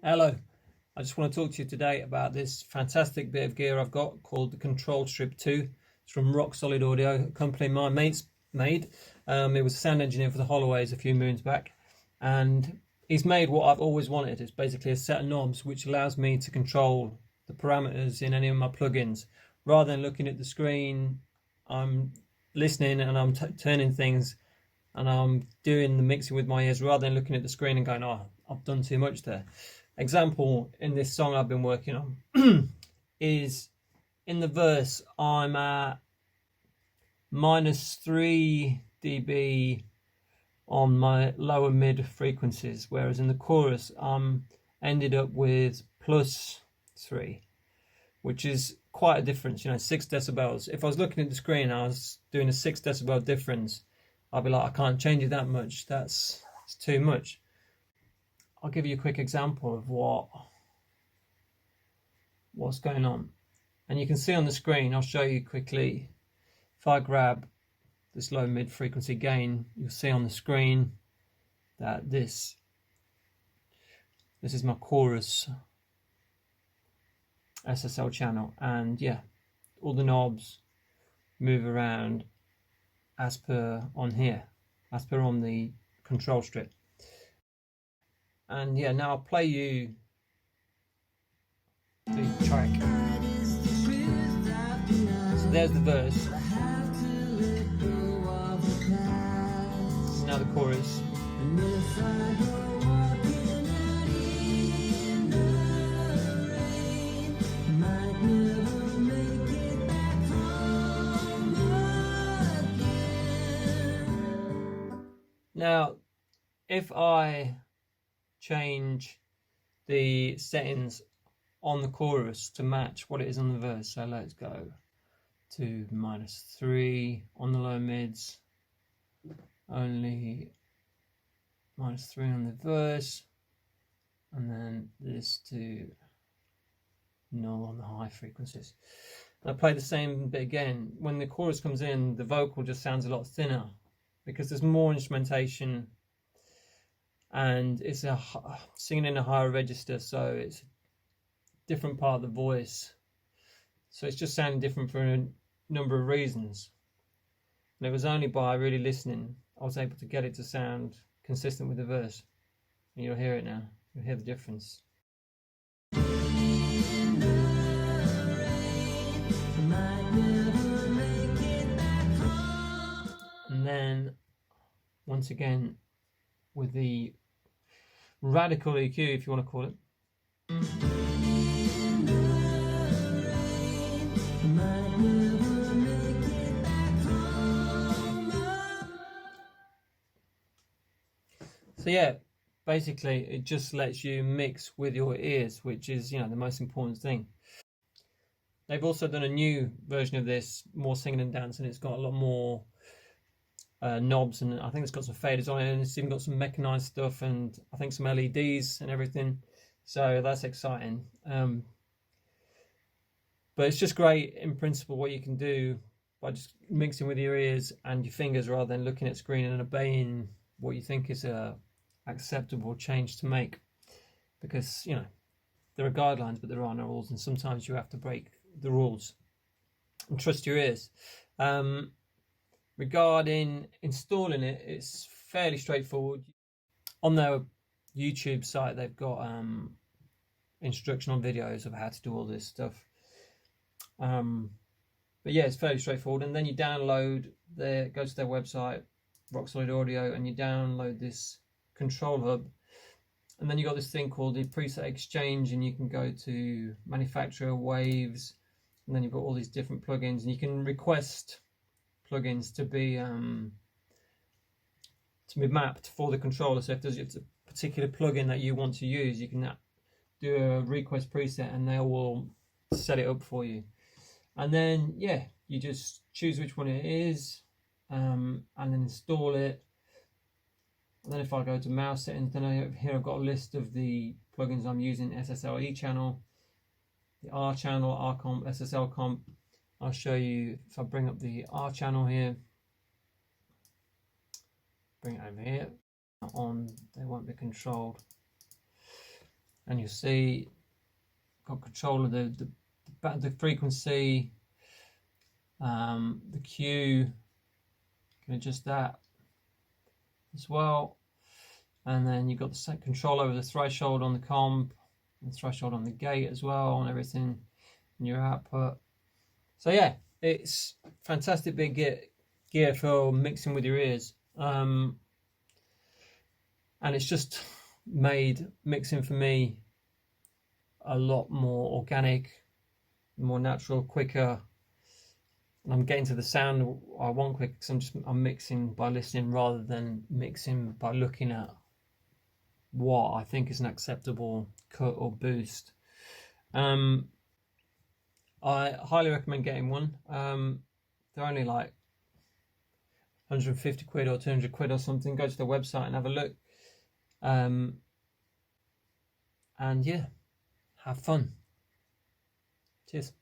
Hello, I just want to talk to you today about this fantastic bit of gear I've got called the Control Strip 2. It's from Rocksolid Audio, a company my mate's made. He was a sound engineer for the Holloways a few moons back, and he's made what I've always wanted. It's basically a set of knobs which allows me to control the parameters in any of my plugins. Rather than looking at the screen, I'm listening and I'm turning things and I'm doing the mixing with my ears rather than looking at the screen and going, oh, I've done too much there. Example in this song I've been working on is in the verse I'm at -3 dB on my lower mid frequencies, whereas in the chorus I'm ended up with +3, which is quite a difference, 6 decibels. If I was looking at the screen and I was doing a 6 decibel difference, I'd be like, I can't change it that much, it's too much. I'll give you a quick example of what's going on. And you can see on the screen, I'll show you quickly. If I grab this low mid frequency gain, you'll see on the screen that this is my chorus SSL channel, and yeah, all the knobs move around as per on here, as per on the control strip. And yeah, now I'll play you the track. So there's the verse. Now the chorus. Now, if I change the settings on the chorus to match what it is on the verse, so let's go to -3 on the low mids, only -3 on the verse, and then this to 0 on the high frequencies. And I play the same bit again. When the chorus comes in, the vocal just sounds a lot thinner because there's more instrumentation and it's singing in a higher register, so it's a different part of the voice, so it's just sounding different for a number of reasons. And it was only by really listening I was able to get it to sound consistent with the verse. And you'll hear it now, you'll hear the difference. And then once again with the radical EQ, if you want to call it. So yeah, basically it just lets you mix with your ears, which is, the most important thing. They've also done a new version of this, more singing and dancing. It's got a lot more knobs, and I think it's got some faders on it, and it's even got some mechanized stuff, and I think some LEDs and everything, so that's exciting. But it's just great in principle what you can do by just mixing with your ears and your fingers rather than looking at screen and obeying what you think is a acceptable change to make, because there are guidelines but there are no rules, and sometimes you have to break the rules and trust your ears. Regarding installing it, it's fairly straightforward. On their YouTube site they've got instructional videos of how to do all this stuff, but yeah, it's fairly straightforward. And then you download go to their website, Rocksolid Audio, and you download this control hub, and then you got this thing called the preset exchange, and you can go to manufacturer, waves, and then you've got all these different plugins, and you can request plugins to be mapped for the controller. So if there's a particular plugin that you want to use, you can do a request preset and they will set it up for you. And then yeah, you just choose which one it is, and then install it. And then if I go to mouse settings, then here I've got a list of the plugins I'm using: SSL E channel, the R channel, R comp, SSL comp. I'll show you if I bring up the R channel here, bring it over here. On, they won't be controlled. and you'll see got control of the frequency, the Q, can adjust that as well. And then you've got the set control over the threshold on the comp, the threshold on the gate as well, and everything in your output. So yeah, it's fantastic big gear for mixing with your ears. And it's just made mixing for me a lot more organic, more natural, quicker. And I'm getting to the sound I want quick because I'm mixing by listening rather than mixing by looking at what I think is an acceptable cut or boost. I highly recommend getting one. They're only like 150 quid or 200 quid or something. Go to the website and have a look. And yeah, have fun. Cheers.